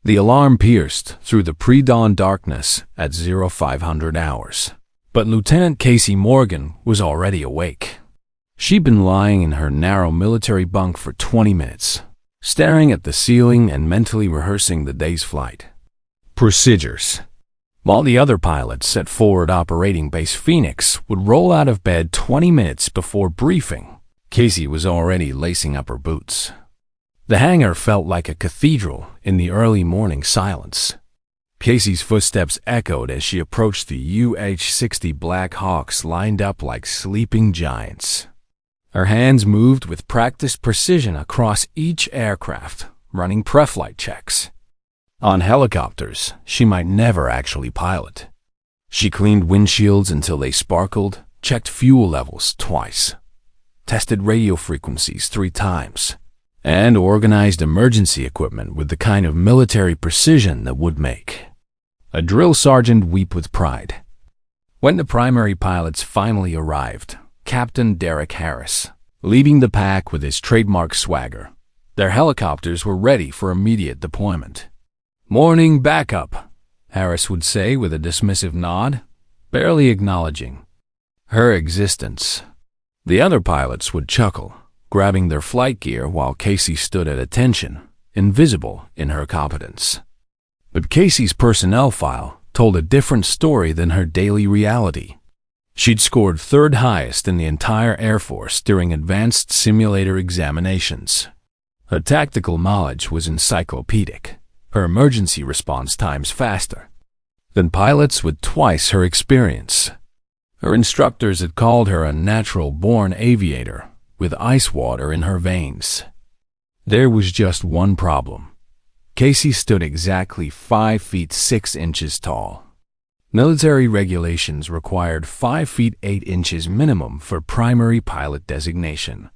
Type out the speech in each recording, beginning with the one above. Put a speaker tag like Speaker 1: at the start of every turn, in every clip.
Speaker 1: The alarm pierced through the pre-dawn darkness at 0500 hours. But Lieutenant Casey Morgan was already awake. She'd been lying in her narrow military bunk for 20 minutes, staring at the ceiling and mentally rehearsing the day's flight procedures. While the other pilots at Forward Operating Base Phoenix would roll out of bed 20 minutes before briefing, Casey was already lacing up her boots. The hangar felt like a cathedral in the early morning silence. Casey's footsteps echoed as she approached the UH-60 Black Hawks lined up like sleeping giants. Her hands moved with practiced precision across each aircraft, running pre-flight checks. On helicopters, she might never actually pilot. She cleaned windshields until they sparkled, checked fuel levels twice, tested radio frequencies 3 times, and organized emergency equipment with the kind of military precision that would make a drill sergeant weep with pride. When the primary pilots finally arrived, Captain Derek Harris, leading the pack with his trademark swagger, their helicopters were ready for immediate deployment. "Morning backup," Harris would say with a dismissive nod, barely acknowledging her existence. The other pilots would chuckle, grabbing their flight gear while Casey stood at attention, invisible in her competence. But Casey's personnel file told a different story than her daily reality. She'd scored 3rd highest in the entire Air Force during advanced simulator examinations. Her tactical knowledge was encyclopedic, her emergency response times faster than pilots with twice her experience. Her instructors had called her a natural-born aviator with ice water in her veins. There was just one problem. Casey stood exactly 5 feet 6 inches tall. Military regulations required 5 feet 8 inches minimum for primary pilot designation.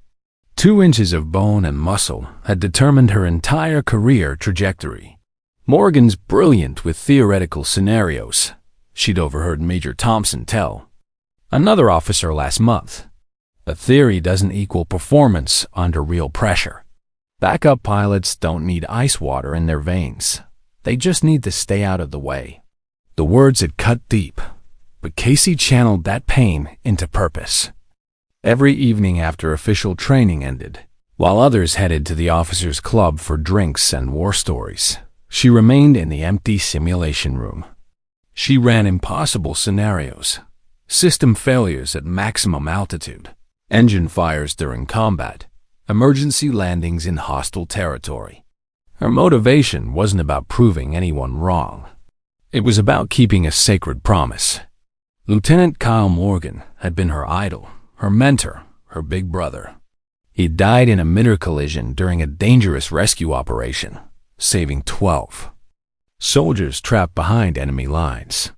Speaker 1: 2 inches of bone and muscle had determined her entire career trajectory. Morgan's brilliant with theoretical scenarios, she'd overheard Major Thompson tell another officer last month. A theory doesn't equal performance under real pressure. Backup pilots don't need ice water in their veins. They just need to stay out of the way. The words had cut deep, but Casey channeled that pain into purpose. Every evening after official training ended, while others headed to the officers' club for drinks and war stories, she remained in the empty simulation room. She ran impossible scenarios, system failures at maximum altitude, engine fires during combat, emergency landings in hostile territory. Her motivation wasn't about proving anyone wrong. It was about keeping a sacred promise. Lieutenant Kyle Morgan had been her idol, her mentor, her big brother. He died in a mid-air collision during a dangerous rescue operation, saving 12 soldiers trapped behind enemy lines.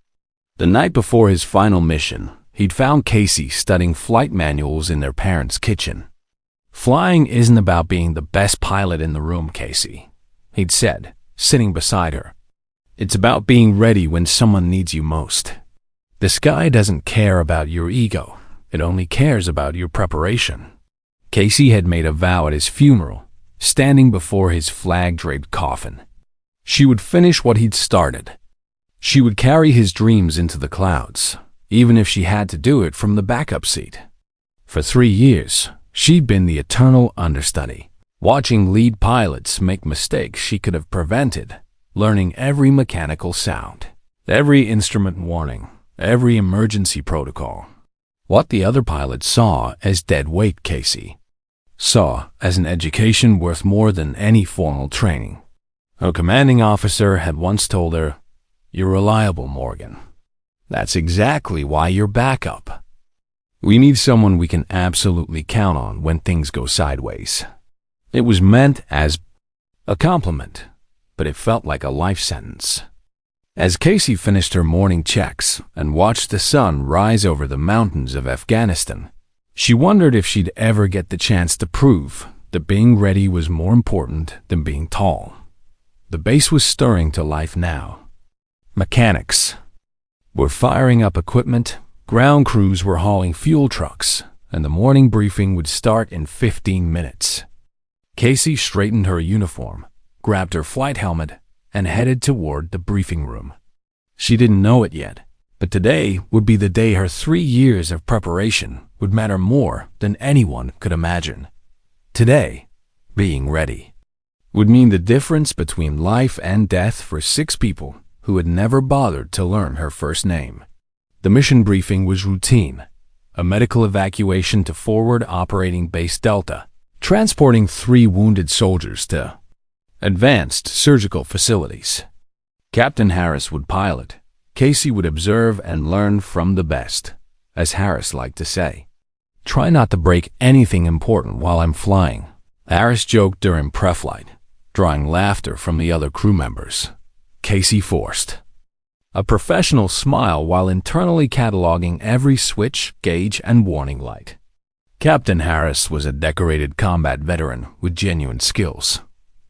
Speaker 1: The night before his final mission, he'd found Casey studying flight manuals in their parents' kitchen. "Flying isn't about being the best pilot in the room, Casey," he'd said, sitting beside her. "It's about being ready when someone needs you most. The sky doesn't care about your ego. It only cares about your preparation." Casey had made a vow at his funeral, standing before his flag-draped coffin. She would finish what he'd started. She would carry his dreams into the clouds, even if she had to do it from the backup seat. For 3 years, she'd been the eternal understudy, watching lead pilots make mistakes she could have prevented, learning every mechanical sound, every instrument warning, every emergency protocol. What the other pilots saw as dead weight, Casey saw as an education worth more than any formal training. Her commanding officer had once told her, "You're reliable, Morgan. That's exactly why you're backup. We need someone we can absolutely count on when things go sideways." It was meant as a compliment, but it felt like a life sentence. As Casey finished her morning checks and watched the sun rise over the mountains of Afghanistan, she wondered if she'd ever get the chance to prove that being ready was more important than being tall. The base was stirring to life now. Mechanics were firing up equipment, ground crews were hauling fuel trucks, and the morning briefing would start in 15 minutes. Casey straightened her uniform, grabbed her flight helmet, and headed toward the briefing room. She didn't know it yet, but today would be the day her 3 years of preparation would matter more than anyone could imagine. Today, being ready, would mean the difference between life and death for 6 people who had never bothered to learn her first name. The mission briefing was routine, a medical evacuation to Forward Operating Base Delta, transporting 3 wounded soldiers to advanced surgical facilities. Captain Harris would pilot. Casey would observe and learn from the best, as Harris liked to say. "Try not to break anything important while I'm flying," Harris joked during pre-flight, drawing laughter from the other crew members. Casey forced a professional smile while internally cataloging every switch, gauge, and warning light. Captain Harris was a decorated combat veteran with genuine skills,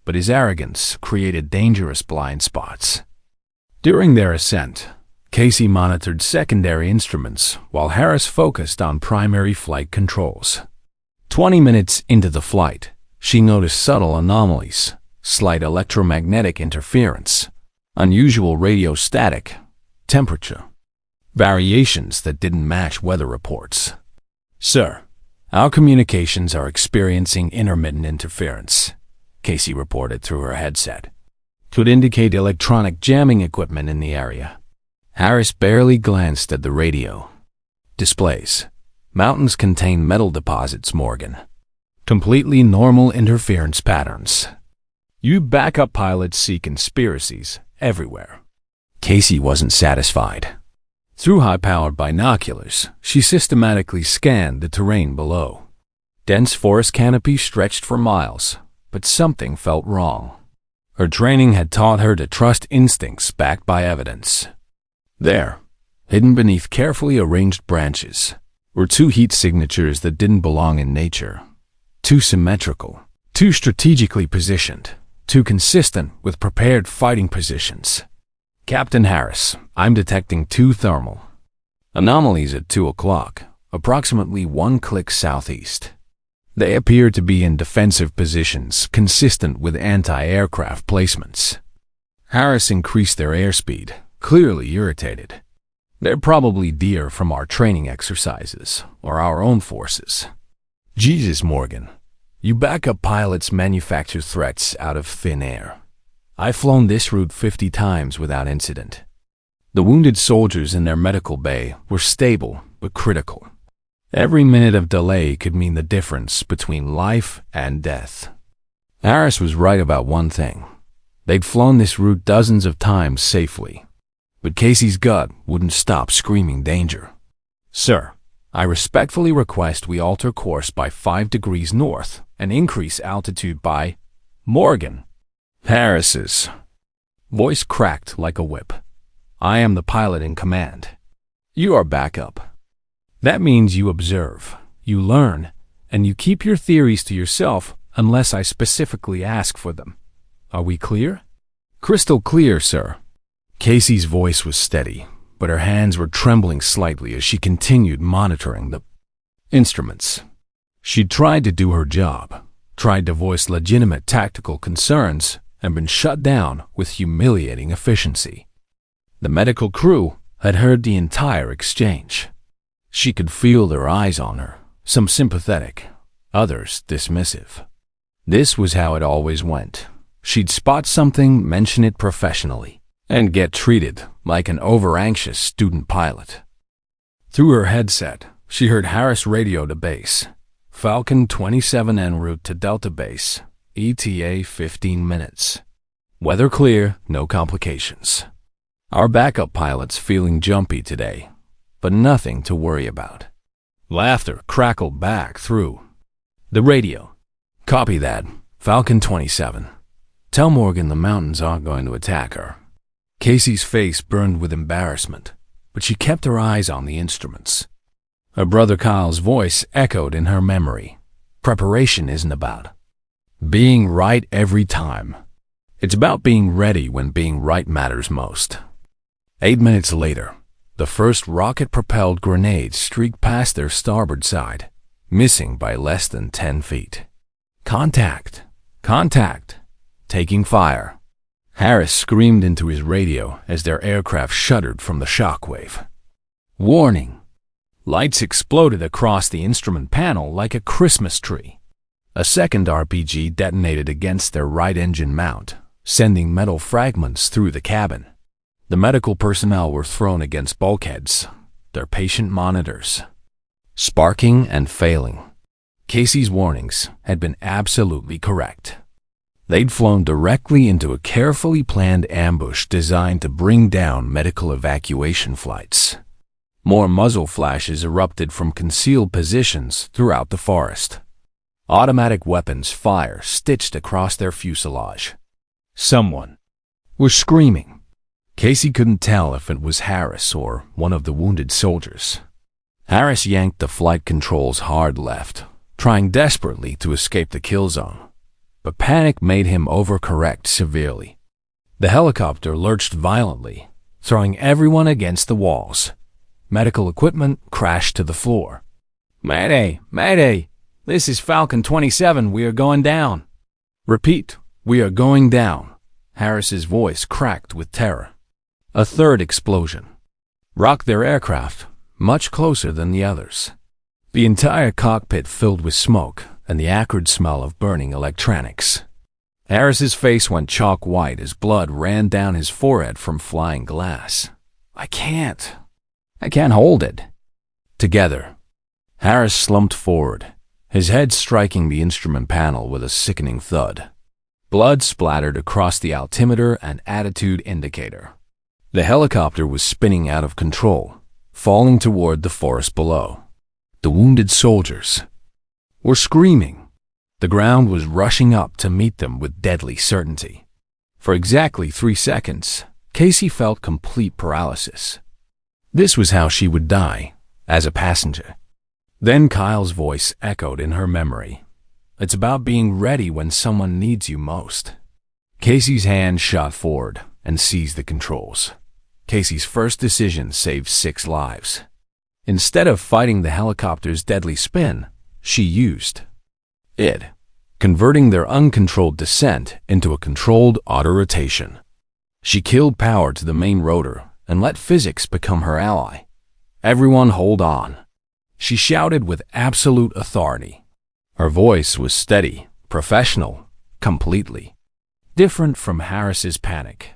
Speaker 1: but his arrogance created dangerous blind spots. During their ascent, Casey monitored secondary instruments while Harris focused on primary flight controls. 20 minutes into the flight, she noticed subtle anomalies, slight electromagnetic interference, unusual radio static, temperature, variations that didn't match weather reports. "Sir, our communications are experiencing intermittent interference," Casey reported through her headset. "Could indicate electronic jamming equipment in the area." Harris barely glanced at the radio. "Displays. Mountains contain metal deposits, Morgan. Completely normal interference patterns. You backup pilots see conspiracies everywhere." Casey wasn't satisfied. Through high-powered binoculars, she systematically scanned the terrain below. Dense forest canopy stretched for miles, but something felt wrong. Her training had taught her to trust instincts backed by evidence. There, hidden beneath carefully arranged branches, were 2 heat signatures that didn't belong in nature. Too symmetrical, too strategically positioned, too consistent with prepared fighting positions. "Captain Harris, I'm detecting 2 thermal anomalies at 2 o'clock, approximately 1 click southeast. They appear to be in defensive positions consistent with anti-aircraft placements." Harris increased their airspeed, clearly irritated. "They're probably deer from our training exercises, or our own forces." "Jesus, Morgan, you backup pilots manufacture threats out of thin air. I've flown this route 50 times without incident." The wounded soldiers in their medical bay were stable but critical. Every minute of delay could mean the difference between life and death. Harris was right about one thing. They'd flown this route dozens of times safely. But Casey's gut wouldn't stop screaming danger. "Sir, I respectfully request we alter course by 5 degrees north and increase altitude by—" "Morgan." Harris's voice cracked like a whip. "I am the pilot in command. You are backup. That means you observe, you learn, and you keep your theories to yourself unless I specifically ask for them. Are we clear?" "Crystal clear, sir." Casey's voice was steady, but her hands were trembling slightly as she continued monitoring the instruments. She'd tried to do her job, tried to voice legitimate tactical concerns, and been shut down with humiliating efficiency. The medical crew had heard the entire exchange. She could feel their eyes on her, some sympathetic, others dismissive. This was how it always went. She'd spot something, mention it professionally, and get treated like an over-anxious student pilot. Through her headset, she heard Harris radio to base. "Falcon 27 en route to Delta Base, ETA 15 minutes. Weather clear, no complications. Our backup pilot's feeling jumpy today, but nothing to worry about." Laughter crackled back through the radio. "Copy that, Falcon 27. Tell Morgan the mountains aren't going to attack her." Casey's face burned with embarrassment, but she kept her eyes on the instruments. Her brother Kyle's voice echoed in her memory. Preparation isn't about being right every time. It's about being ready when being right matters most. 8 minutes later, the first rocket-propelled grenade streaked past their starboard side, missing by less than 10 feet. "Contact! Contact! Taking fire!" Harris screamed into his radio as their aircraft shuddered from the shockwave. Warning! Lights exploded across the instrument panel like a Christmas tree. A second RPG detonated against their right engine mount, sending metal fragments through the cabin. The medical personnel were thrown against bulkheads, their patient monitors, sparking and failing. Casey's warnings had been absolutely correct. They'd flown directly into a carefully planned ambush designed to bring down medical evacuation flights. More muzzle flashes erupted from concealed positions throughout the forest. Automatic weapons fire stitched across their fuselage. Someone was screaming. Casey couldn't tell if it was Harris or one of the wounded soldiers. Harris yanked the flight controls hard left, trying desperately to escape the kill zone. But panic made him overcorrect severely. The helicopter lurched violently, throwing everyone against the walls. Medical equipment crashed to the floor. Mayday! Mayday! This is Falcon 27. We are going down. Repeat, we are going down. Harris's voice cracked with terror. A third explosion rocked their aircraft, much closer than the others. The entire cockpit filled with smoke and the acrid smell of burning electronics. Harris's face went chalk white as blood ran down his forehead from flying glass. I can't hold it. Together, Harris slumped forward, his head striking the instrument panel with a sickening thud. Blood splattered across the altimeter and attitude indicator. The helicopter was spinning out of control, falling toward the forest below. The wounded soldiers were screaming. The ground was rushing up to meet them with deadly certainty. For exactly 3 seconds, Casey felt complete paralysis. This was how she would die, as a passenger. Then Kyle's voice echoed in her memory. It's about being ready when someone needs you most. Casey's hand shot forward and seized the controls. Casey's first decision saved 6 lives. Instead of fighting the helicopter's deadly spin, she used it, converting their uncontrolled descent into a controlled auto-rotation. She killed power to the main rotor and let physics become her ally. Everyone hold on. She shouted with absolute authority. Her voice was steady, professional, completely different from Harris's panic.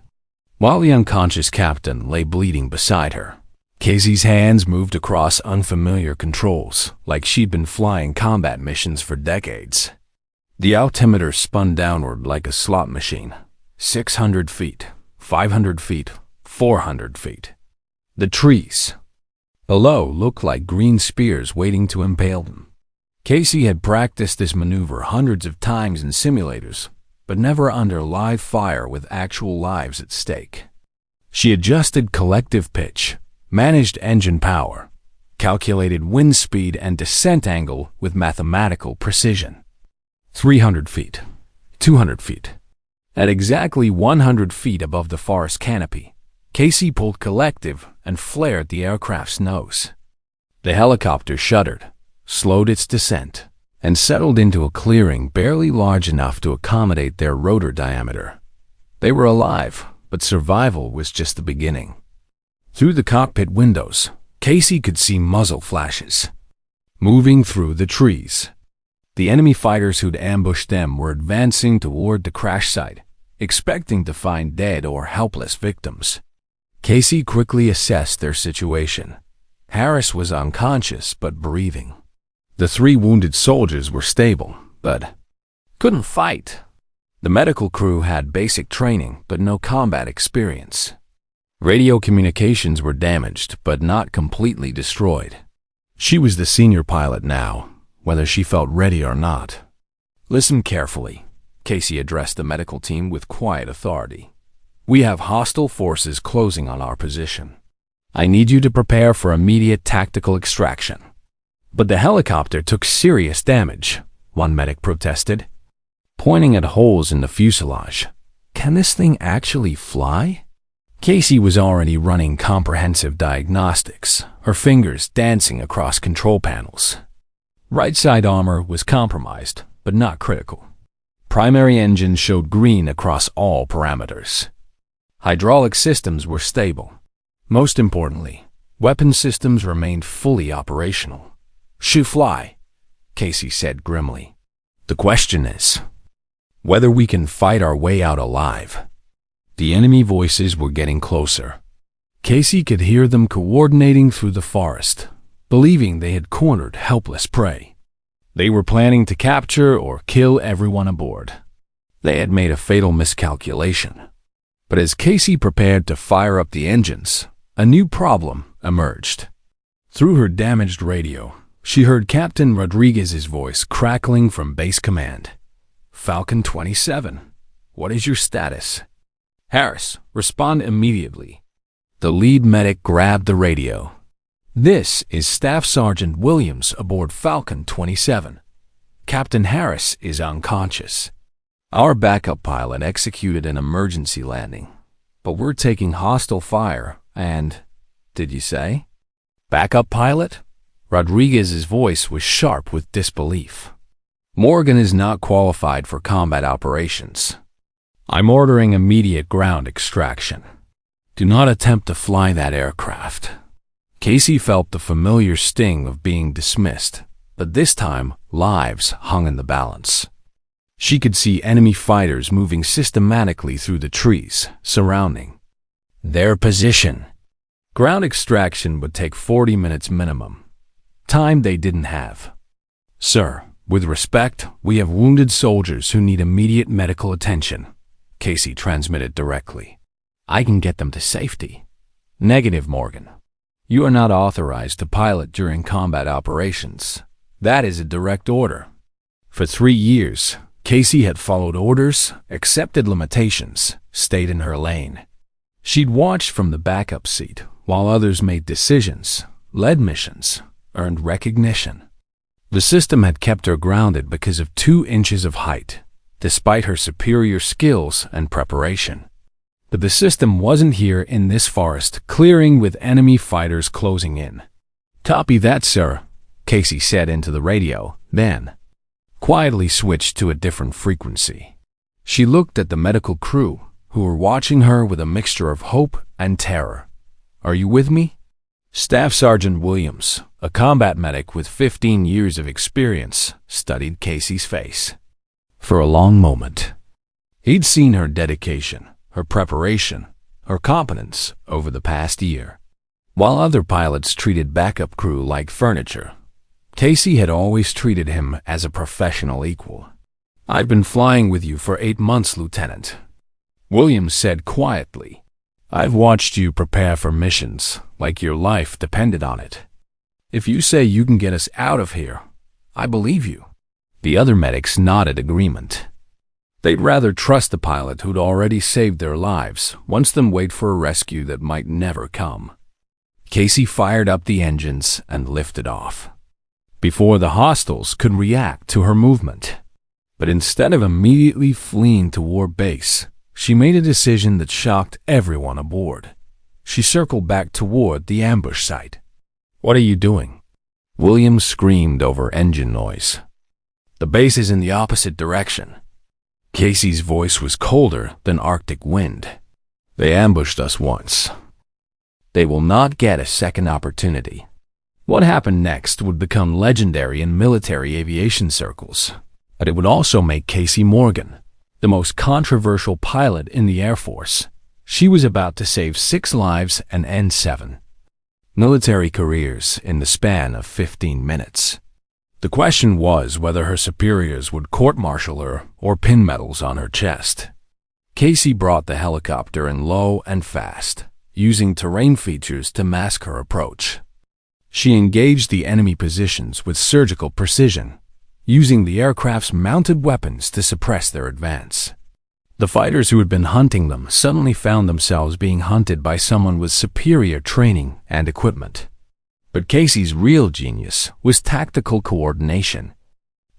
Speaker 1: While the unconscious captain lay bleeding beside her, Casey's hands moved across unfamiliar controls like she'd been flying combat missions for decades. The altimeter spun downward like a slot machine. 600 feet, 500 feet, 400 feet. The trees below looked like green spears waiting to impale them. Casey had practiced this maneuver hundreds of times in simulators, but never under live fire with actual lives at stake. She adjusted collective pitch, managed engine power, calculated wind speed and descent angle with mathematical precision. 300 feet, 200 feet. At exactly 100 feet above the forest canopy, Casey pulled collective and flared the aircraft's nose. The helicopter shuddered, slowed its descent, and settled into a clearing barely large enough to accommodate their rotor diameter. They were alive, but survival was just the beginning. Through the cockpit windows, Casey could see muzzle flashes moving through the trees. The enemy fighters who'd ambushed them were advancing toward the crash site, expecting to find dead or helpless victims. Casey quickly assessed their situation. Harris was unconscious but breathing. The 3 wounded soldiers were stable, but couldn't fight. The medical crew had basic training but no combat experience. Radio communications were damaged but not completely destroyed. She was the senior pilot now, whether she felt ready or not. Listen carefully, Casey addressed the medical team with quiet authority. We have hostile forces closing on our position. I need you to prepare for immediate tactical extraction. But the helicopter took serious damage, one medic protested, pointing at holes in the fuselage. Can this thing actually fly? Casey was already running comprehensive diagnostics, her fingers dancing across control panels. Right side armor was compromised, but not critical. Primary engine showed green across all parameters. Hydraulic systems were stable. Most importantly, weapon systems remained fully operational. "Shoot fly," Casey said grimly. "The question is whether we can fight our way out alive." The enemy voices were getting closer. Casey could hear them coordinating through the forest, believing they had cornered helpless prey. They were planning to capture or kill everyone aboard. They had made a fatal miscalculation. But as Casey prepared to fire up the engines, a new problem emerged. Through her damaged radio, she heard Captain Rodriguez's voice crackling from base command. "Falcon 27, what is your status?" "Harris, respond immediately." The lead medic grabbed the radio. "This is Staff Sergeant Williams aboard Falcon 27. Captain Harris is unconscious. Our backup pilot executed an emergency landing, but we're taking hostile fire and, did you say? Backup pilot?" Rodriguez's voice was sharp with disbelief. "Morgan is not qualified for combat operations. I'm ordering immediate ground extraction. Do not attempt to fly that aircraft." Casey felt the familiar sting of being dismissed, but this time lives hung in the balance. She could see enemy fighters moving systematically through the trees surrounding their position. Ground extraction would take 40 minutes minimum, time they didn't have. "Sir, with respect, we have wounded soldiers who need immediate medical attention," Casey transmitted directly. "I can get them to safety." "Negative, Morgan. You are not authorized to pilot during combat operations. That is a direct order." For 3 years, Casey had followed orders, accepted limitations, stayed in her lane. She'd watched from the backup seat while others made decisions, led missions, earned recognition. The system had kept her grounded because of 2 inches of height, despite her superior skills and preparation. But the system wasn't here in this forest clearing with enemy fighters closing in. "Copy that, sir," Casey said into the radio, then quietly switched to a different frequency. She looked at the medical crew, who were watching her with a mixture of hope and terror. "Are you with me?" Staff Sergeant Williams, a combat medic with 15 years of experience, studied Casey's face. For a long moment, he'd seen her dedication, her preparation, her competence over the past year. While other pilots treated backup crew like furniture, Casey had always treated him as a professional equal. "I've been flying with you for 8 months, Lieutenant," Williams said quietly. "I've watched you prepare for missions like your life depended on it. If you say you can get us out of here, I believe you." The other medics nodded agreement. They'd rather trust the pilot who'd already saved their lives once than wait for a rescue that might never come. Casey fired up the engines and lifted off before the hostiles could react to her movement. But instead of immediately fleeing toward base, she made a decision that shocked everyone aboard. She circled back toward the ambush site. "What are you doing?" Williams screamed over engine noise. "The base is in the opposite direction." Casey's voice was colder than Arctic wind. "They ambushed us once. They will not get a second opportunity." What happened next would become legendary in military aviation circles, but it would also make Casey Morgan the most controversial pilot in the Air Force. She was about to save 6 lives and end 7 military careers in the span of 15 minutes. The question was whether her superiors would court-martial her or pin medals on her chest. Casey brought the helicopter in low and fast, using terrain features to mask her approach. She engaged the enemy positions with surgical precision, using the aircraft's mounted weapons to suppress their advance. The fighters who had been hunting them suddenly found themselves being hunted by someone with superior training and equipment. But Casey's real genius was tactical coordination.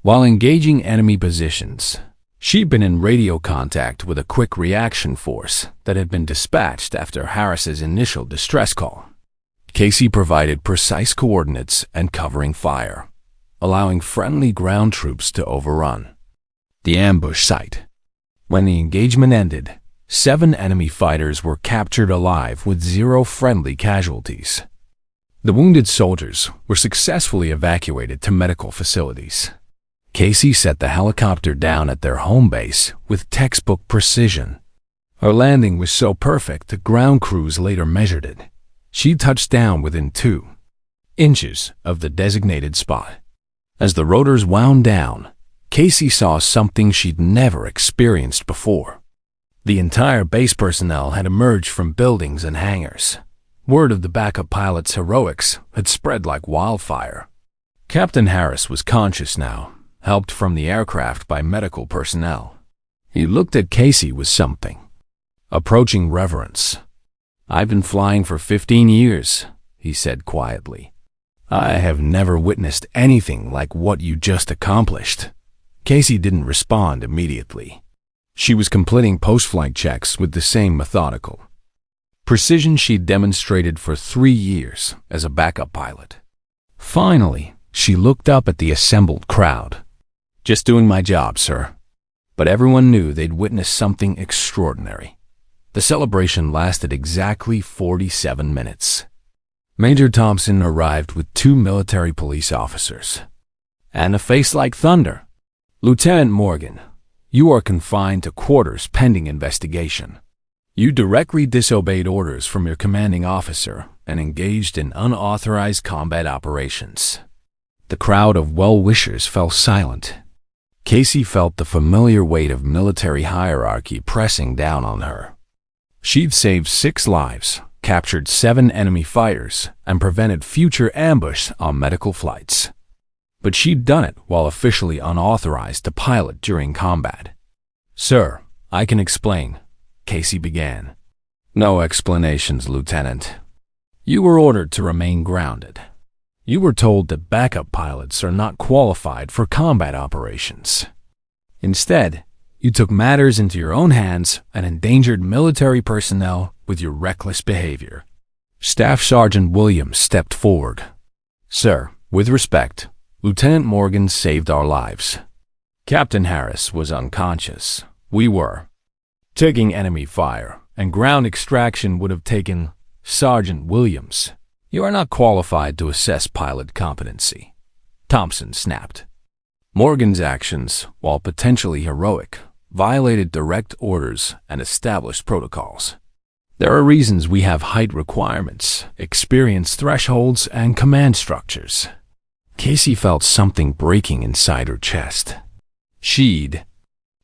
Speaker 1: While engaging enemy positions, she'd been in radio contact with a quick reaction force that had been dispatched after Harris's initial distress call. Casey provided precise coordinates and covering fire, allowing friendly ground troops to overrun. The ambush site. When the engagement ended, 7 enemy fighters were captured alive with 0 friendly casualties. The wounded soldiers were successfully evacuated to medical facilities. Casey set the helicopter down at their home base with textbook precision. Her landing was so perfect the ground crews later measured it. She touched down within 2 inches of the designated spot. As the rotors wound down, Casey saw something she'd never experienced before. The entire base personnel had emerged from buildings and hangars. Word of the backup pilot's heroics had spread like wildfire. Captain Harris was conscious now, helped from the aircraft by medical personnel. He looked at Casey with something approaching reverence. "I've been flying for 15 years, he said quietly. "I have never witnessed anything like what you just accomplished." Casey didn't respond immediately. She was completing post-flight checks with the same methodical precision she'd demonstrated for 3 years as a backup pilot. Finally, she looked up at the assembled crowd. "Just doing my job, sir." But everyone knew they'd witnessed something extraordinary. The celebration lasted exactly 47 minutes. Major Thompson arrived with 2 military police officers. "And a face like thunder. Lieutenant Morgan, you are confined to quarters pending investigation. You directly disobeyed orders from your commanding officer and engaged in unauthorized combat operations." The crowd of well-wishers fell silent. Casey felt the familiar weight of military hierarchy pressing down on her. She'd saved 6 lives, captured 7 enemy fighters, and prevented future ambush on medical flights. But she'd done it while officially unauthorized to pilot during combat. "Sir, I can explain," Casey began. "No explanations, Lieutenant. You were ordered to remain grounded. You were told that backup pilots are not qualified for combat operations. Instead, you took matters into your own hands and endangered military personnel with your reckless behavior." Staff Sergeant Williams stepped forward. "Sir, with respect, Lieutenant Morgan saved our lives. Captain Harris was unconscious. We were. Taking enemy fire and ground extraction would have taken Sergeant Williams. You are not qualified to assess pilot competency," Thompson snapped. Morgan's actions, while potentially heroic, violated direct orders and established protocols. There are reasons we have height requirements, experience thresholds, and command structures. Casey felt something breaking inside her chest. She'd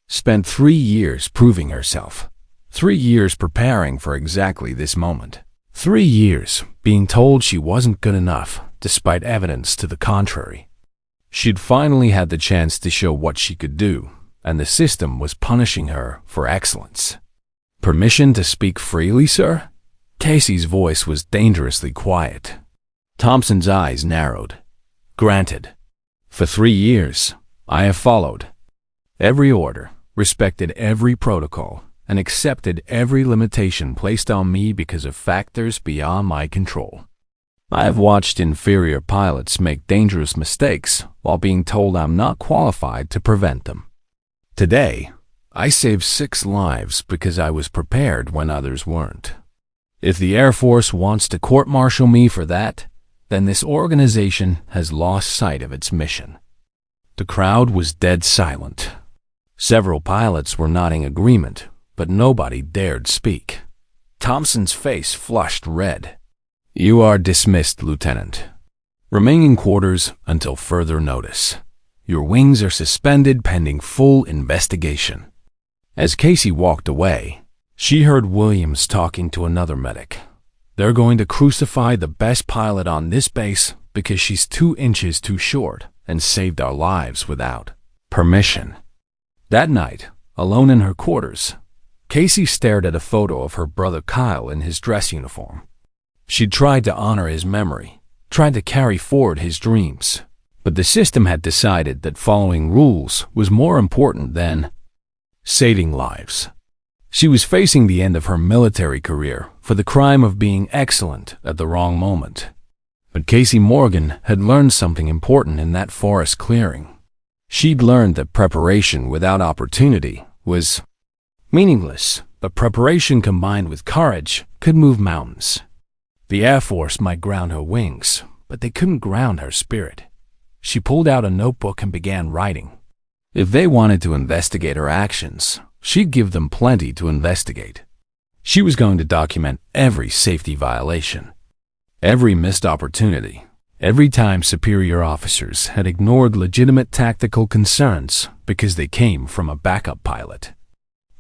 Speaker 1: spent 3 years proving herself, 3 years preparing for exactly this moment, 3 years being told she wasn't good enough despite evidence to the contrary. She'd finally had the chance to show what she could do, and the system was punishing her for excellence. "Permission to speak freely, sir?" Casey's voice was dangerously quiet. Thompson's eyes narrowed. "Granted. For 3 years, I have followed every order, respected every protocol, and accepted every limitation placed on me because of factors beyond my control. I have watched inferior pilots make dangerous mistakes while being told I'm not qualified to prevent them. Today, I saved 6 lives because I was prepared when others weren't. If the Air Force wants to court-martial me for that, then this organization has lost sight of its mission." The crowd was dead silent. Several pilots were nodding agreement, but nobody dared speak. Thompson's face flushed red. "You are dismissed, Lieutenant. Remain in quarters until further notice. Your wings are suspended pending full investigation." As Casey walked away, she heard Williams talking to another medic. "They're going to crucify the best pilot on this base because she's 2 inches too short and saved our lives without permission." That night, alone in her quarters, Casey stared at a photo of her brother Kyle in his dress uniform. She'd tried to honor his memory, tried to carry forward his dreams, but the system had decided that following rules was more important than saving lives. She was facing the end of her military career for the crime of being excellent at the wrong moment. But Casey Morgan had learned something important in that forest clearing. She'd learned that preparation without opportunity was meaningless, but preparation combined with courage could move mountains. The Air Force might ground her wings, but they couldn't ground her spirit. She pulled out a notebook and began writing. If they wanted to investigate her actions, she'd give them plenty to investigate. She was going to document every safety violation, every missed opportunity, every time superior officers had ignored legitimate tactical concerns because they came from a backup pilot.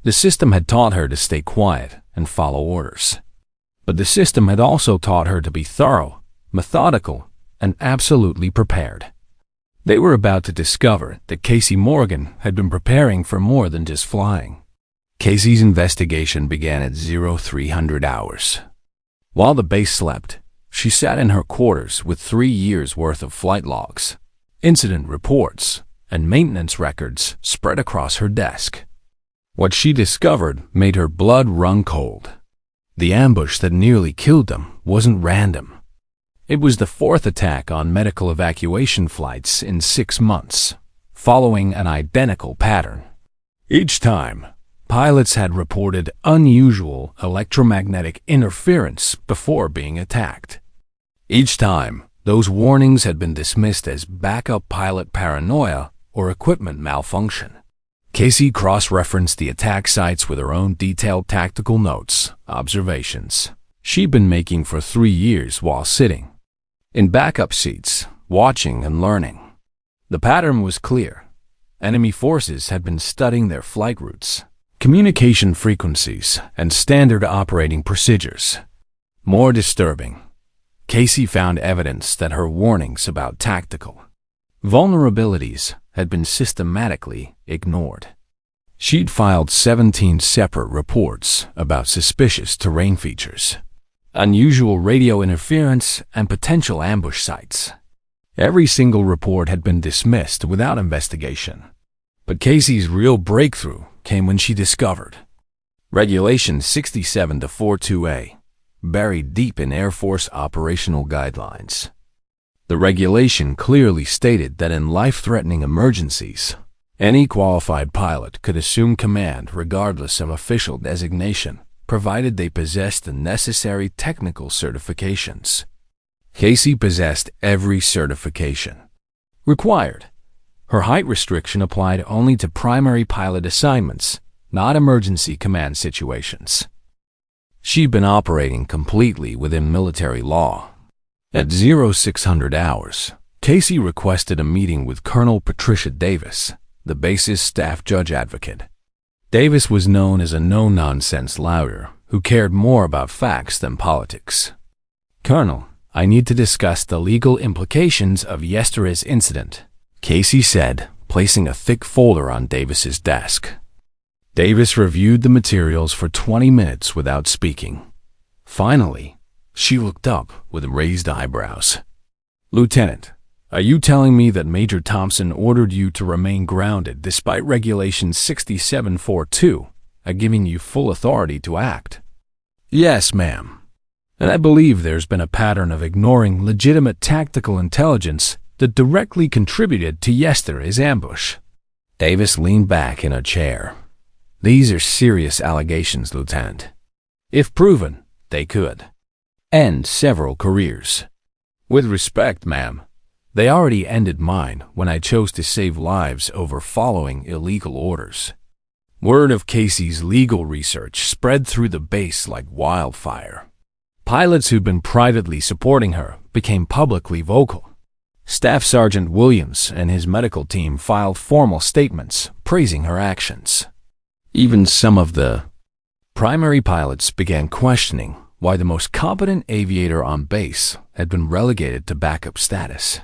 Speaker 1: The system had taught her to stay quiet and follow orders. But the system had also taught her to be thorough, methodical, and absolutely prepared. They were about to discover that Casey Morgan had been preparing for more than just flying. Casey's investigation began at 0300 hours. While the base slept, she sat in her quarters with 3 years' worth of flight logs, incident reports, and maintenance records spread across her desk. What she discovered made her blood run cold. The ambush that nearly killed them wasn't random. It was the 4th attack on medical evacuation flights in 6 months, following an identical pattern. Each time, pilots had reported unusual electromagnetic interference before being attacked. Each time, those warnings had been dismissed as backup pilot paranoia or equipment malfunction. Casey cross-referenced the attack sites with her own detailed tactical notes, observations she'd been making for 3 years while sitting in backup seats, watching and learning. The pattern was clear. Enemy forces had been studying their flight routes, communication frequencies, and standard operating procedures. More disturbing, Casey found evidence that her warnings about tactical vulnerabilities had been systematically ignored. She'd filed 17 separate reports about suspicious terrain features, unusual radio interference, and potential ambush sites. Every single report had been dismissed without investigation. But Casey's real breakthrough came when she discovered Regulation 67-42A, buried deep in Air Force operational guidelines. The regulation clearly stated that in life-threatening emergencies, any qualified pilot could assume command regardless of official designation, provided they possessed the necessary technical certifications. Casey possessed every certification required. Her height restriction applied only to primary pilot assignments, not emergency command situations. She'd been operating completely within military law. At 0600 hours, Casey requested a meeting with Colonel Patricia Davis, the base's staff judge advocate. Davis was known as a no-nonsense lawyer who cared more about facts than politics. "Colonel, I need to discuss the legal implications of yesterday's incident," Casey said, placing a thick folder on Davis's desk. Davis reviewed the materials for 20 minutes without speaking. Finally, she looked up with raised eyebrows. "Lieutenant, are you telling me that Major Thompson ordered you to remain grounded despite Regulation 6742, giving you full authority to act?" "Yes, ma'am. And I believe there's been a pattern of ignoring legitimate tactical intelligence that directly contributed to yesterday's ambush." Davis leaned back in a chair. "These are serious allegations, Lieutenant. If proven, they could end several careers. With respect, ma'am, they already ended mine when I chose to save lives over following illegal orders." Word of Casey's legal research spread through the base like wildfire. Pilots who'd been privately supporting her became publicly vocal. Staff Sergeant Williams and his medical team filed formal statements praising her actions. Even some of the primary pilots began questioning why the most competent aviator on base had been relegated to backup status.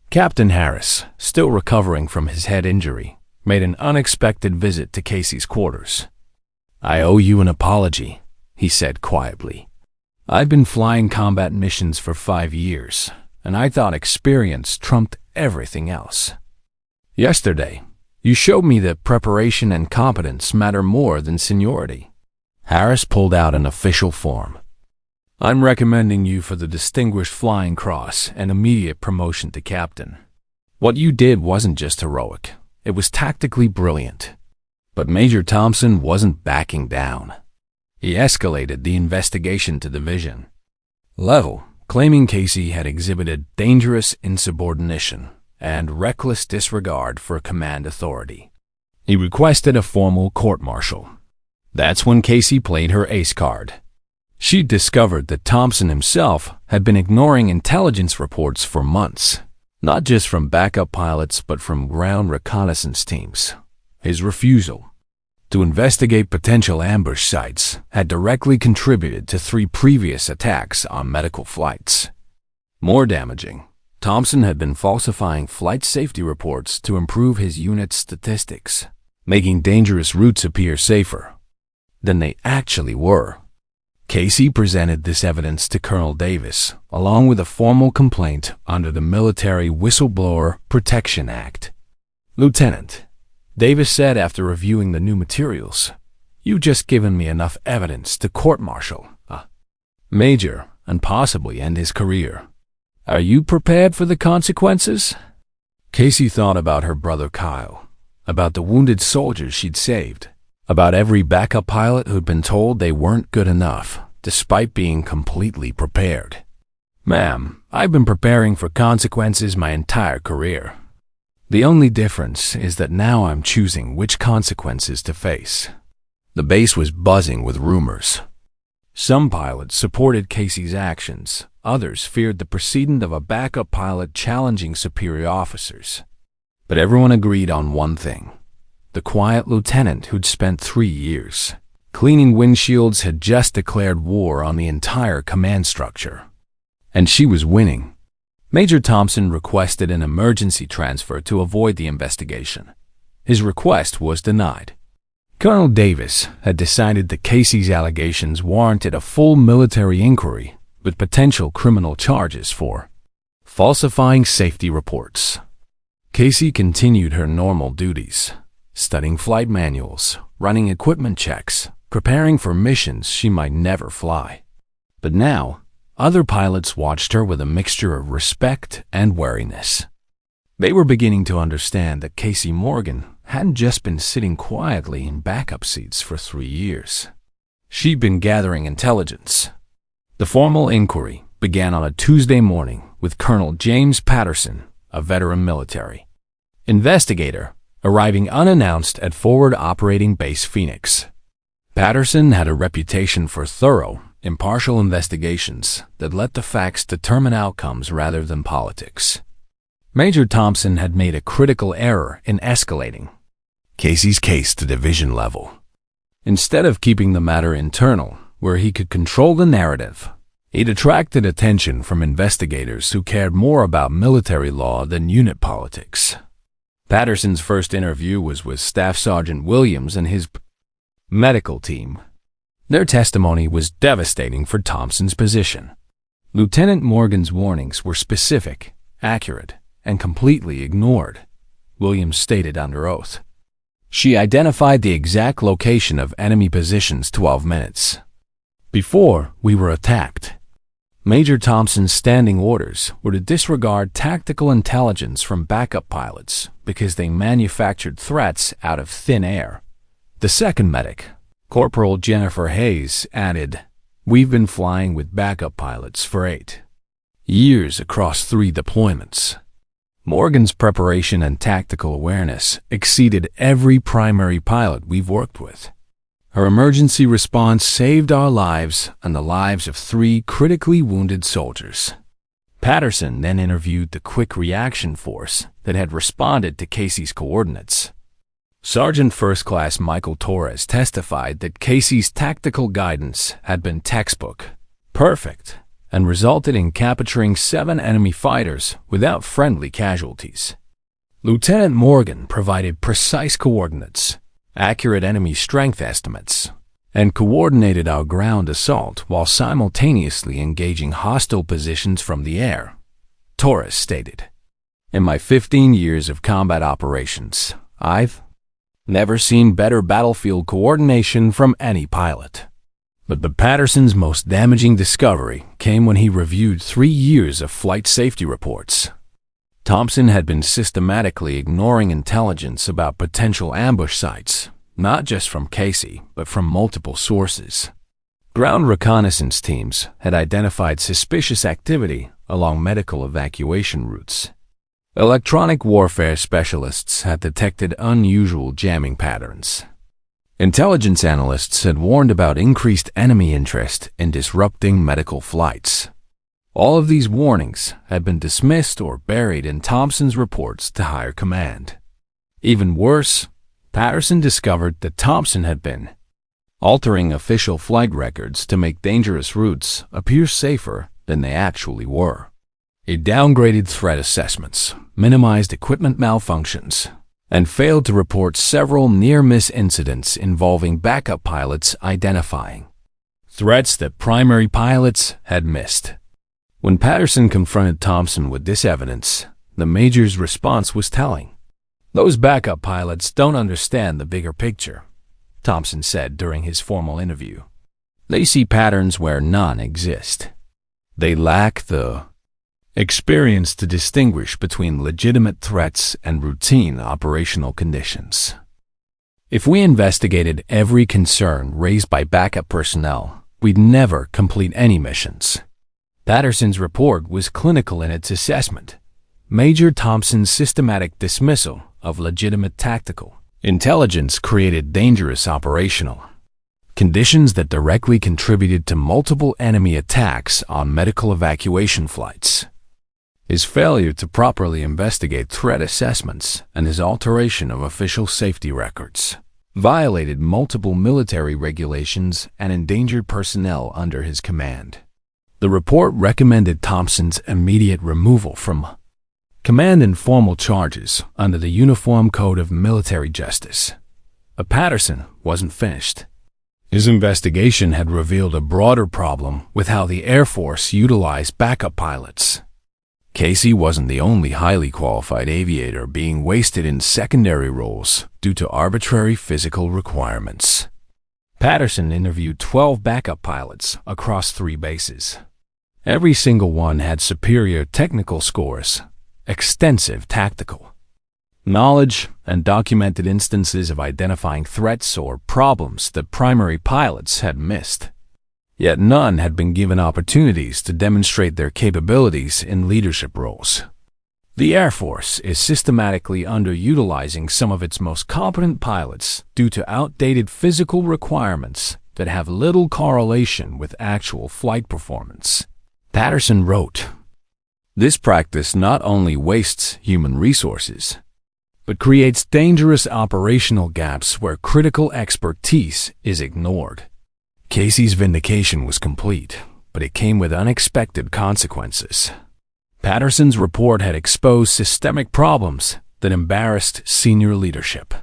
Speaker 1: Captain Harris, still recovering from his head injury, made an unexpected visit to Casey's quarters. "I owe you an apology," he said quietly. "I've been flying combat missions for 5 years, and I thought experience trumped everything else. Yesterday, you showed me that preparation and competence matter more than seniority." Harris pulled out an official form. "I'm recommending you for the Distinguished Flying Cross and immediate promotion to captain. What you did wasn't just heroic, It was tactically brilliant. But Major Thompson wasn't backing down. He escalated the investigation to division level, claiming Casey had exhibited dangerous insubordination and reckless disregard for command authority. He requested a formal court-martial. That's when Casey played her ace card. She discovered that Thompson himself had been ignoring intelligence reports for months, not just from backup pilots but from ground reconnaissance teams. His refusal to investigate potential ambush sites had directly contributed to 3 previous attacks on medical flights. More damaging, Thompson had been falsifying flight safety reports to improve his unit's statistics, making dangerous routes appear safer than they actually were. Casey presented this evidence to Colonel Davis, along with a formal complaint under the Military Whistleblower Protection Act. "Lieutenant," Davis said after reviewing the new materials, "you've just given me enough evidence to court-martial a major and possibly end his career. Are you prepared for the consequences?" Casey thought about her brother Kyle, about the wounded soldiers she'd saved, about every backup pilot who'd been told they weren't good enough, despite being completely prepared. "Ma'am, I've been preparing for consequences my entire career. The only difference is that now I'm choosing which consequences to face." The base was buzzing with rumors. Some pilots supported Casey's actions. Others feared the precedent of a backup pilot challenging superior officers. But everyone agreed on one thing. The quiet lieutenant who'd spent 3 years cleaning windshields had just declared war on the entire command structure. And she was winning. Major Thompson requested an emergency transfer to avoid the investigation. His request was denied. Colonel Davis had decided that Casey's allegations warranted a full military inquiry with potential criminal charges for falsifying safety reports. Casey continued her normal duties, studying flight manuals, running equipment checks, preparing for missions she might never fly. But now, other pilots watched her with a mixture of respect and wariness. They were beginning to understand that Casey Morgan hadn't just been sitting quietly in backup seats for 3 years. She'd been gathering intelligence. The formal inquiry began on a Tuesday morning with Colonel James Patterson, a veteran military investigator, arriving unannounced at Forward Operating Base Phoenix. Patterson had a reputation for thorough, impartial investigations that let the facts determine outcomes rather than politics. Major Thompson had made a critical error in escalating Casey's case to division level. Instead of keeping the matter internal, where he could control the narrative, he'd attracted attention from investigators who cared more about military law than unit politics. Patterson's first interview was with Staff Sergeant Williams and his medical team. Their testimony was devastating for Thompson's position. Lieutenant Morgan's warnings were specific, accurate, and completely ignored, Williams stated under oath. She identified the exact location of enemy positions 12 minutes before we were attacked. Major Thompson's standing orders were to disregard tactical intelligence from backup pilots because they manufactured threats out of thin air. The second medic, Corporal Jennifer Hayes, added, "We've been flying with backup pilots for 8 years across 3 deployments." Morgan's preparation and tactical awareness exceeded every primary pilot we've worked with. Her emergency response saved our lives and the lives of 3 critically wounded soldiers. Patterson then interviewed the quick reaction force that had responded to Casey's coordinates. Sergeant First Class Michael Torres testified that Casey's tactical guidance had been textbook, perfect, and resulted in capturing 7 enemy fighters without friendly casualties. Lieutenant Morgan provided precise coordinates, accurate enemy strength estimates, and coordinated our ground assault while simultaneously engaging hostile positions from the air, Torres stated. "In my 15 years of combat operations, I've never seen better battlefield coordination from any pilot." But Patterson's most damaging discovery came when he reviewed 3 years of flight safety reports. Thompson had been systematically ignoring intelligence about potential ambush sites, not just from Casey, but from multiple sources. Ground reconnaissance teams had identified suspicious activity along medical evacuation routes. Electronic warfare specialists had detected unusual jamming patterns. Intelligence analysts had warned about increased enemy interest in disrupting medical flights. All of these warnings had been dismissed or buried in Thompson's reports to higher command. Even worse, Patterson discovered that Thompson had been altering official flight records to make dangerous routes appear safer than they actually were. It downgraded threat assessments, minimized equipment malfunctions, and failed to report several near-miss incidents involving backup pilots identifying threats that primary pilots had missed. When Patterson confronted Thompson with this evidence, the Major's response was telling. "Those backup pilots don't understand the bigger picture," Thompson said during his formal interview. "They see patterns where none exist. They lack the experience to distinguish between legitimate threats and routine operational conditions." If we investigated every concern raised by backup personnel, we'd never complete any missions. Patterson's report was clinical in its assessment. Major Thompson's systematic dismissal of legitimate tactical intelligence created dangerous operational conditions that directly contributed to multiple enemy attacks on medical evacuation flights. His failure to properly investigate threat assessments and his alteration of official safety records violated multiple military regulations and endangered personnel under his command. The report recommended Thompson's immediate removal from command and formal charges under the Uniform Code of Military Justice. But Patterson wasn't finished. His investigation had revealed a broader problem with how the Air Force utilized backup pilots. Casey wasn't the only highly qualified aviator being wasted in secondary roles due to arbitrary physical requirements. Patterson interviewed 12 backup pilots across 3 bases. Every single one had superior technical scores, extensive tactical knowledge, and documented instances of identifying threats or problems that primary pilots had missed. Yet none had been given opportunities to demonstrate their capabilities in leadership roles. The Air Force is systematically underutilizing some of its most competent pilots due to outdated physical requirements that have little correlation with actual flight performance. Patterson wrote, "This practice not only wastes human resources, but creates dangerous operational gaps where critical expertise is ignored." Casey's vindication was complete, but it came with unexpected consequences. Patterson's report had exposed systemic problems that embarrassed senior leadership.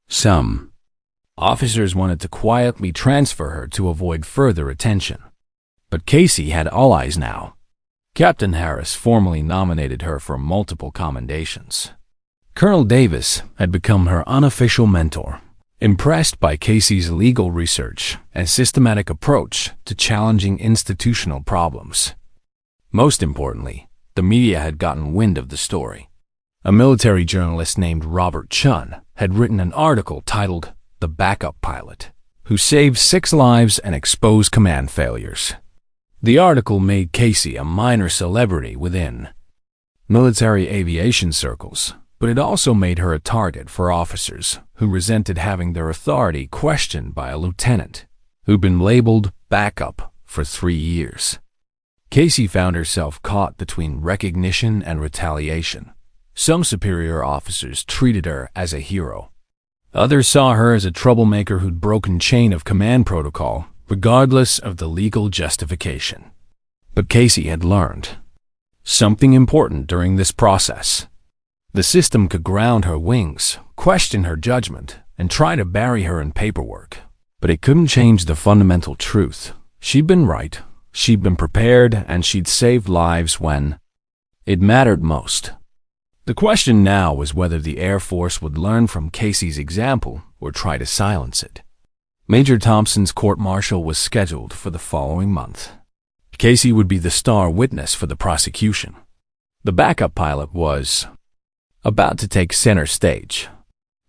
Speaker 1: Some officers wanted to quietly transfer her to avoid further attention. But Casey had allies now. Captain Harris formally nominated her for multiple commendations. Colonel Davis had become her unofficial mentor, impressed by Casey's legal research and systematic approach to challenging institutional problems. Most importantly, the media had gotten wind of the story. A military journalist named Robert Chun had written an article titled "The Backup Pilot, Who Saved 6 Lives and Exposed Command Failures." The article made Casey a minor celebrity within military aviation circles, but it also made her a target for officers who resented having their authority questioned by a lieutenant who'd been labeled backup for 3 years. Casey found herself caught between recognition and retaliation. Some superior officers treated her as a hero. Others saw her as a troublemaker who'd broken chain of command protocol, regardless of the legal justification. But Casey had learned something important during this process. The system could ground her wings, question her judgment, and try to bury her in paperwork. But it couldn't change the fundamental truth. She'd been right, she'd been prepared, and she'd saved lives when it mattered most. The question now was whether the Air Force would learn from Casey's example or try to silence it. Major Thompson's court-martial was scheduled for the following month. Casey would be the star witness for the prosecution. The backup pilot was about to take center stage.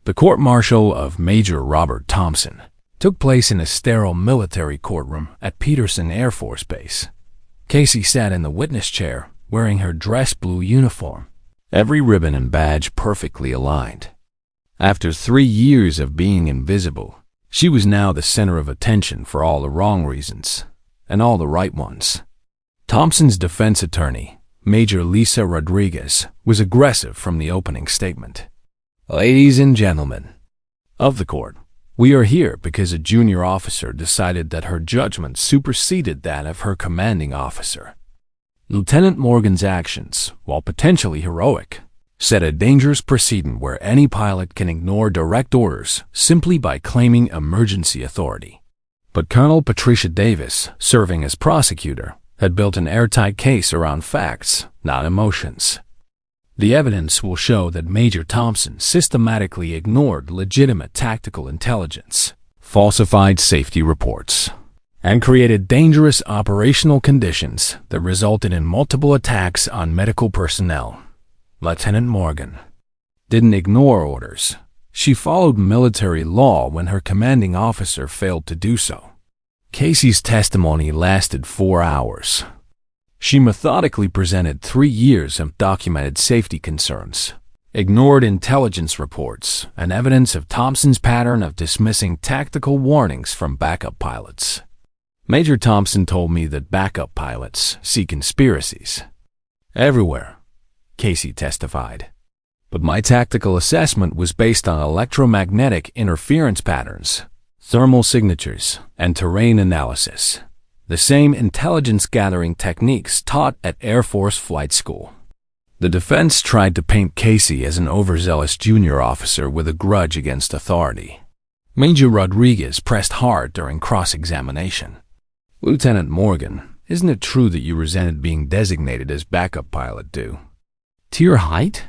Speaker 1: The court-martial of Major Robert Thompson took place in a sterile military courtroom at Peterson Air Force Base. Casey sat in the witness chair, wearing her dress blue uniform, every ribbon and badge perfectly aligned. After 3 years of being invisible, she was now the center of attention for all the wrong reasons, and all the right ones. Thompson's defense attorney, Major Lisa Rodriguez, was aggressive from the opening statement. "Ladies and gentlemen of the court, we are here because a junior officer decided that her judgment superseded that of her commanding officer. Lieutenant Morgan's actions, while potentially heroic, set a dangerous precedent where any pilot can ignore direct orders simply by claiming emergency authority. But Colonel Patricia Davis, serving as prosecutor, had built an airtight case around facts, not emotions. The evidence will show that Major Thompson systematically ignored legitimate tactical intelligence, falsified safety reports, and created dangerous operational conditions that resulted in multiple attacks on medical personnel. Lieutenant Morgan didn't ignore orders. She followed military law when her commanding officer failed to do so." Casey's testimony lasted 4 hours. She methodically presented 3 years of documented safety concerns, ignored intelligence reports, and evidence of Thompson's pattern of dismissing tactical warnings from backup pilots. Major Thompson told me that backup pilots see conspiracies everywhere, Casey testified. But my tactical assessment was based on electromagnetic interference patterns, thermal signatures, and terrain analysis, the same intelligence-gathering techniques taught at Air Force Flight School. The defense tried to paint Casey as an overzealous junior officer with a grudge against authority. Major Rodriguez pressed hard during cross-examination. "Lieutenant Morgan, isn't it true that you resented being designated as backup pilot due to your height?"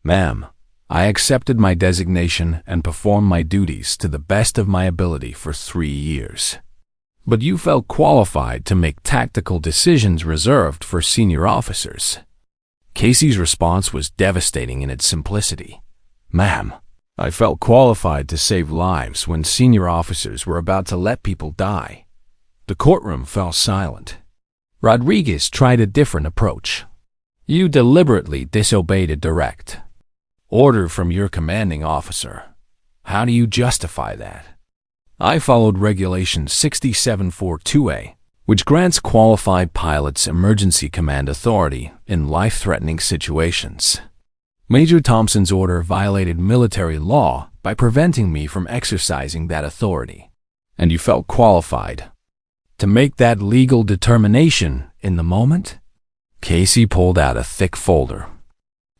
Speaker 1: "Ma'am, I accepted my designation and performed my duties to the best of my ability for 3 years. But you felt qualified to make tactical decisions reserved for senior officers." Casey's response was devastating in its simplicity. "Ma'am, I felt qualified to save lives when senior officers were about to let people die." The courtroom fell silent. Rodriguez tried a different approach. "You deliberately disobeyed a direct order from your commanding officer. How do you justify that?" "I followed Regulation 6742A, which grants qualified pilots emergency command authority in life-threatening situations. Major Thompson's order violated military law by preventing me from exercising that authority, and you felt qualified to make that legal determination in the moment?" Casey pulled out a thick folder.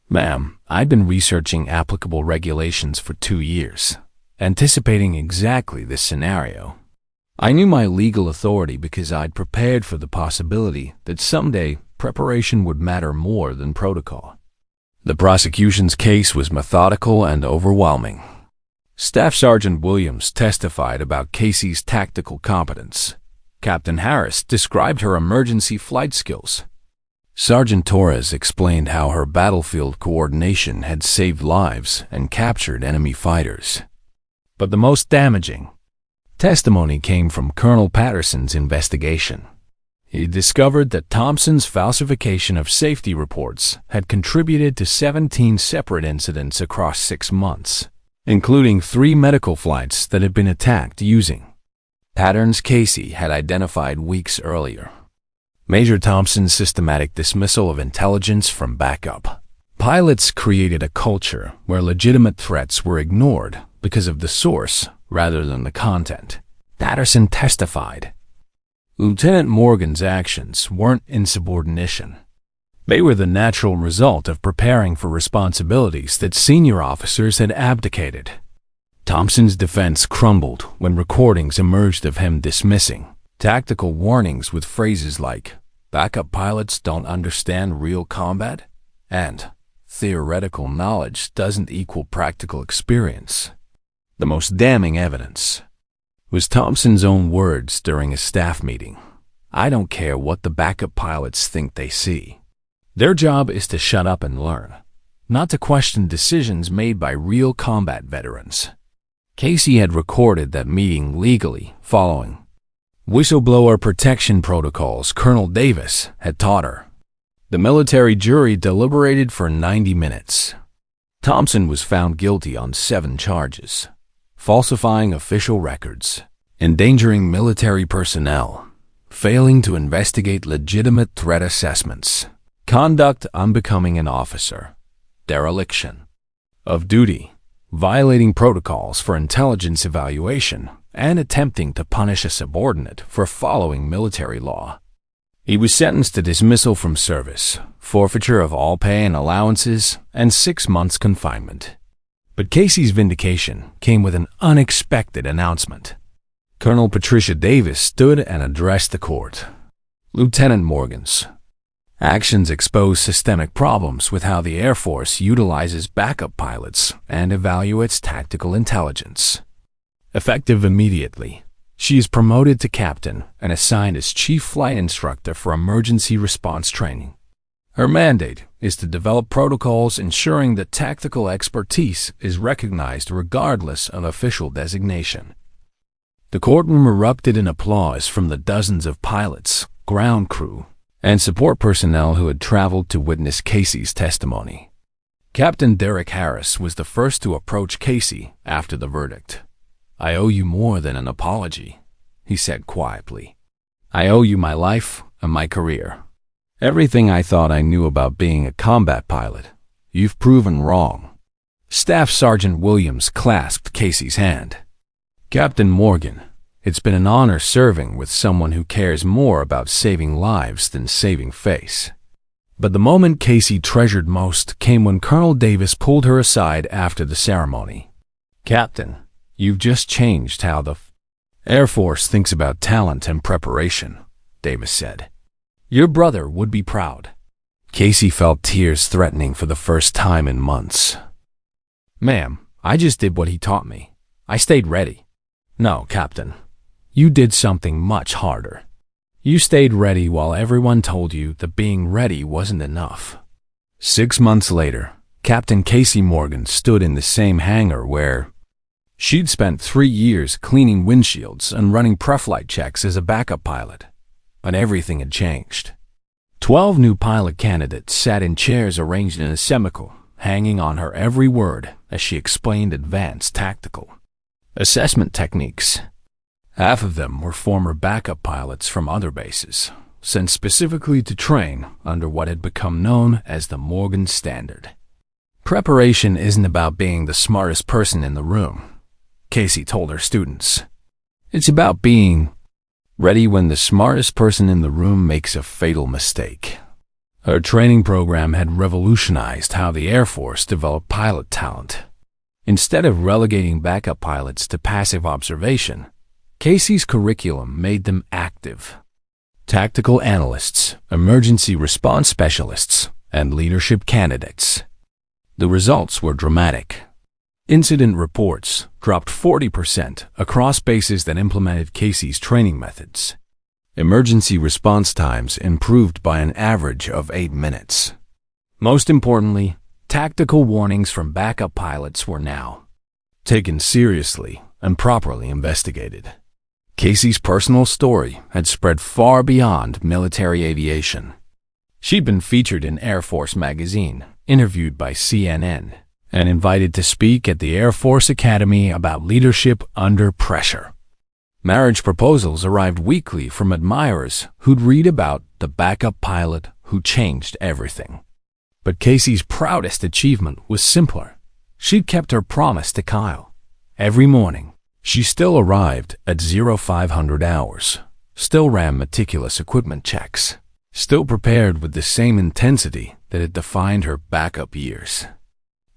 Speaker 1: "Ma'am, I'd been researching applicable regulations for 2 years, anticipating exactly this scenario. I knew my legal authority because I'd prepared for the possibility that someday preparation would matter more than protocol." The prosecution's case was methodical and overwhelming. Staff Sergeant Williams testified about Casey's tactical competence. Captain Harris described her emergency flight skills. Sergeant Torres explained how her battlefield coordination had saved lives and captured enemy fighters. But the most damaging testimony came from Colonel Patterson's investigation. He discovered that Thompson's falsification of safety reports had contributed to 17 separate incidents across 6 months, including 3 medical flights that had been attacked using patterns Casey had identified weeks earlier. Major Thompson's systematic dismissal of intelligence from backup pilots created a culture where legitimate threats were ignored because of the source rather than the content. Patterson testified. Lieutenant Morgan's actions weren't insubordination. They were the natural result of preparing for responsibilities that senior officers had abdicated. Thompson's defense crumbled when recordings emerged of him dismissing tactical warnings with phrases like, "Backup pilots don't understand real combat," and "Theoretical knowledge doesn't equal practical experience." The most damning evidence was Thompson's own words during a staff meeting. "I don't care what the backup pilots think they see. Their job is to shut up and learn, not to question decisions made by real combat veterans. Casey had recorded that meeting legally following whistleblower protection protocols Colonel Davis had taught her. The military jury deliberated for 90 minutes. Thompson was found guilty on 7 charges: falsifying official records, endangering military personnel, failing to investigate legitimate threat assessments, conduct unbecoming an officer, dereliction of duty, violating protocols for intelligence evaluation, and attempting to punish a subordinate for following military law. He was sentenced to dismissal from service, forfeiture of all pay and allowances, and 6 months confinement. But Casey's vindication came with an unexpected announcement. Colonel Patricia Davis stood and addressed the court. Lieutenant Morgan's actions expose systemic problems with how the Air Force utilizes backup pilots and evaluates tactical intelligence. Effective immediately, she is promoted to captain and assigned as chief flight instructor for emergency response training. Her mandate is to develop protocols ensuring that tactical expertise is recognized regardless of official designation. The courtroom erupted in applause from the dozens of pilots, ground crew, and support personnel who had traveled to witness Casey's testimony. Captain Derek Harris was the first to approach Casey after the verdict. "I owe you more than an apology," he said quietly. "I owe you my life and my career. Everything I thought I knew about being a combat pilot, you've proven wrong." Staff Sergeant Williams clasped Casey's hand. "Captain Morgan, it's been an honor serving with someone who cares more about saving lives than saving face." But the moment Casey treasured most came when Colonel Davis pulled her aside after the ceremony. "Captain, you've just changed how the Air Force thinks about talent and preparation," Davis said. "Your brother would be proud." Casey felt tears threatening for the first time in months. "Ma'am, I just did what he taught me. I stayed ready." "No, Captain. You did something much harder. You stayed ready while everyone told you that being ready wasn't enough." 6 months later, Captain Casey Morgan stood in the same hangar where she'd spent 3 years cleaning windshields and running pre-flight checks as a backup pilot. But everything had changed. 12 new pilot candidates sat in chairs arranged in a semicircle, hanging on her every word as she explained advanced tactical assessment techniques. Half of them were former backup pilots from other bases, sent specifically to train under what had become known as the Morgan Standard. "Preparation isn't about being the smartest person in the room," Casey told her students. "It's about being ready when the smartest person in the room makes a fatal mistake." Her training program had revolutionized how the Air Force developed pilot talent. Instead of relegating backup pilots to passive observation, Casey's curriculum made them active. Tactical analysts, emergency response specialists, and leadership candidates. The results were dramatic. Incident reports dropped 40% across bases that implemented Casey's training methods. Emergency response times improved by an average of 8 minutes. Most importantly, tactical warnings from backup pilots were now taken seriously and properly investigated. Casey's personal story had spread far beyond military aviation. She'd been featured in Air Force magazine, interviewed by CNN, and invited to speak at the Air Force Academy about leadership under pressure. Marriage proposals arrived weekly from admirers who'd read about the backup pilot who changed everything. But Casey's proudest achievement was simpler. She'd kept her promise to Kyle. Every morning, she still arrived at 0500 hours, still ran meticulous equipment checks, still prepared with the same intensity that had defined her backup years.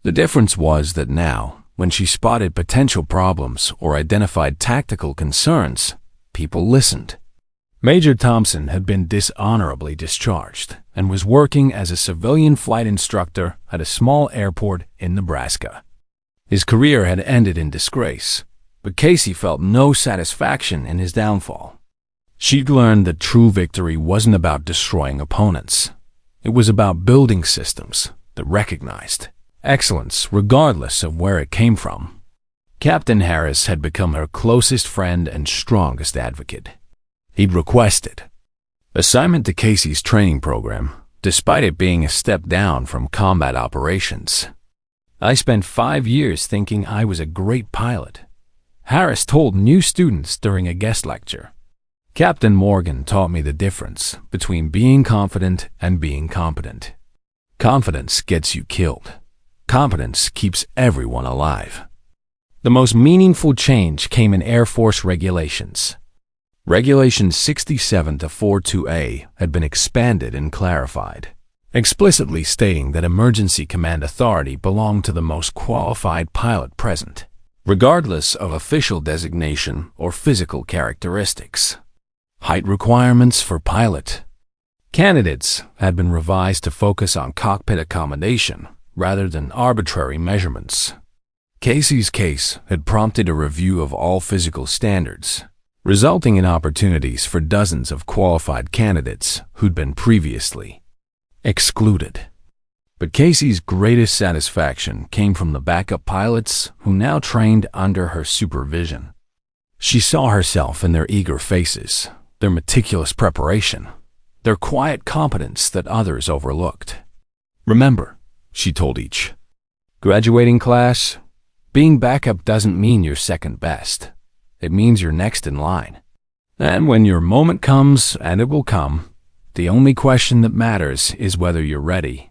Speaker 1: The difference was that now, when she spotted potential problems or identified tactical concerns, people listened. Major Thompson had been dishonorably discharged and was working as a civilian flight instructor at a small airport in Nebraska. His career had ended in disgrace, but Casey felt no satisfaction in his downfall. She'd learned that true victory wasn't about destroying opponents. It was about building systems that recognized excellence regardless of where it came from. Captain Harris had become her closest friend and strongest advocate. He'd requested assignment to Casey's training program, despite it being a step down from combat operations. I spent 5 years thinking I was a great pilot, Harris told new students during a guest lecture. Captain Morgan taught me the difference between being confident and being competent. Confidence gets you killed. Competence keeps everyone alive. The most meaningful change came in Air Force regulations. Regulation 67-42A had been expanded and clarified, explicitly stating that emergency command authority belonged to the most qualified pilot present, regardless of official designation or physical characteristics. Height requirements for pilot candidates had been revised to focus on cockpit accommodation rather than arbitrary measurements. Casey's case had prompted a review of all physical standards, resulting in opportunities for dozens of qualified candidates who'd been previously excluded. But Casey's greatest satisfaction came from the backup pilots who now trained under her supervision. She saw herself in their eager faces, their meticulous preparation, their quiet competence that others overlooked. "Remember," she told each, "graduating class, being backup doesn't mean you're second best. It means you're next in line. And when your moment comes, and it will come, the only question that matters is whether you're ready."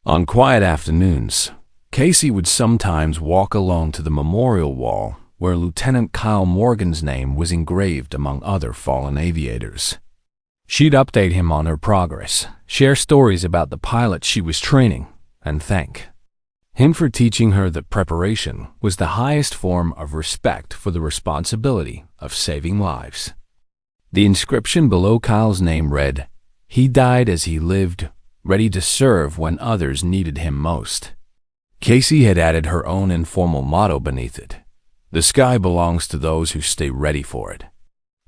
Speaker 1: On quiet afternoons, Casey would sometimes walk alone to the memorial wall where Lieutenant Kyle Morgan's name was engraved among other fallen aviators. She'd update him on her progress, share stories about the pilot she was training, and thank him for teaching her that preparation was the highest form of respect for the responsibility of saving lives. The inscription below Kyle's name read, "He died as he lived, ready to serve when others needed him most." Casey had added her own informal motto beneath it: "The sky belongs to those who stay ready for it."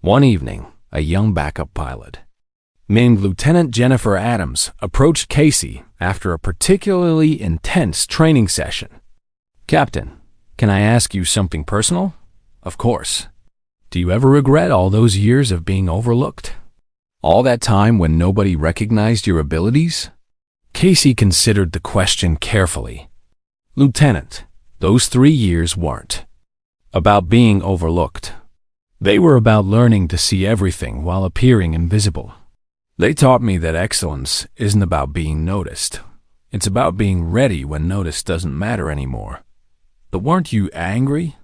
Speaker 1: One evening, a young backup pilot named Lieutenant Jennifer Adams approached Casey after a particularly intense training session. "Captain, can I ask you something personal?" "Of course." "Do you ever regret all those years of being overlooked? All that time when nobody recognized your abilities?" Casey considered the question carefully. "Lieutenant, those 3 years weren't about being overlooked. They were about learning to see everything while appearing invisible. They taught me that excellence isn't about being noticed. It's about being ready when notice doesn't matter anymore." "But weren't you angry?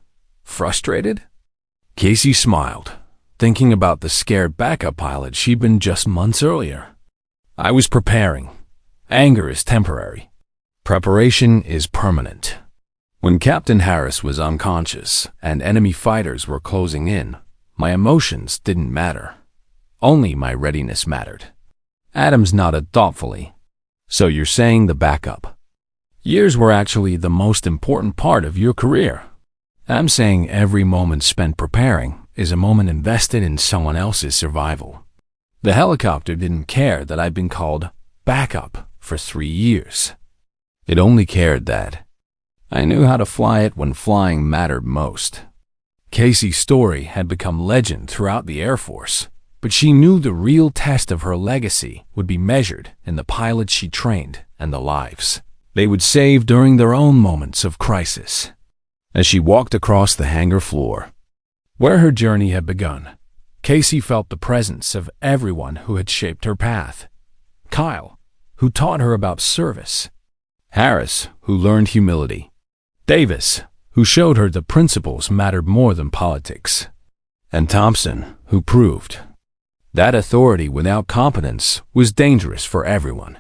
Speaker 1: Frustrated?" Casey smiled, thinking about the scared backup pilot she'd been just months earlier. "I was preparing. Anger is temporary. Preparation is permanent." When Captain Harris was unconscious and enemy fighters were closing in, my emotions didn't matter. Only my readiness mattered. Adams nodded thoughtfully. "So you're saying the backup years were actually the most important part of your career?" "I'm saying every moment spent preparing is a moment invested in someone else's survival." The helicopter didn't care that I'd been called backup for 3 years. It only cared that I knew how to fly it when flying mattered most. Casey's story had become legend throughout the Air Force, but she knew the real test of her legacy would be measured in the pilots she trained and the lives they would save during their own moments of crisis. As she walked across the hangar floor, where her journey had begun, Casey felt the presence of everyone who had shaped her path. Kyle, who taught her about service. Harris, who learned humility. Davis, who showed her the principles mattered more than politics. And Thompson, who proved that authority without competence was dangerous for everyone.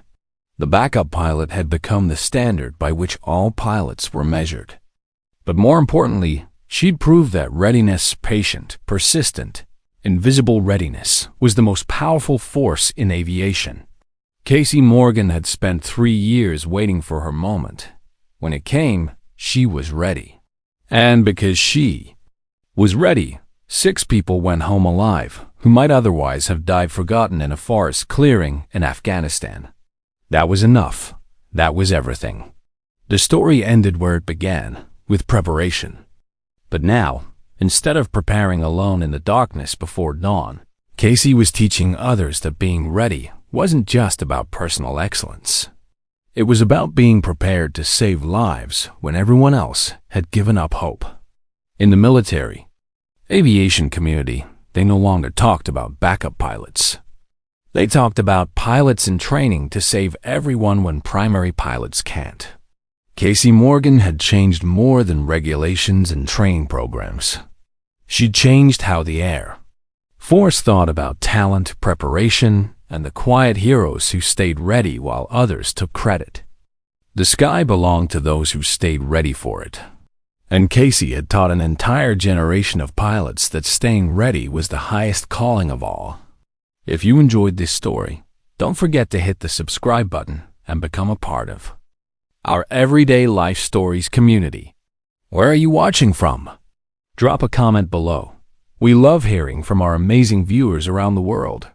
Speaker 1: The backup pilot had become the standard by which all pilots were measured. But more importantly, she'd proved that readiness, patient, persistent, invisible readiness, was the most powerful force in aviation. Casey Morgan had spent 3 years waiting for her moment. When it came, she was ready. And because she was ready, 6 people went home alive who might otherwise have died forgotten in a forest clearing in Afghanistan. That was enough. That was everything. The story ended where it began, with preparation. But now, instead of preparing alone in the darkness before dawn, Casey was teaching others that being ready wasn't just about personal excellence. It was about being prepared to save lives when everyone else had given up hope. In the military, aviation community, they no longer talked about backup pilots. They talked about pilots in training to save everyone when primary pilots can't. Casey Morgan had changed more than regulations and training programs. She'd changed how the Air Force thought about talent, preparation, and the quiet heroes who stayed ready while others took credit. The sky belonged to those who stayed ready for it. And Casey had taught an entire generation of pilots that staying ready was the highest calling of all. If you enjoyed this story, don't forget to hit the subscribe button and become a part of our Everyday Life Stories community. Where are you watching from? Drop a comment below. We love hearing from our amazing viewers around the world.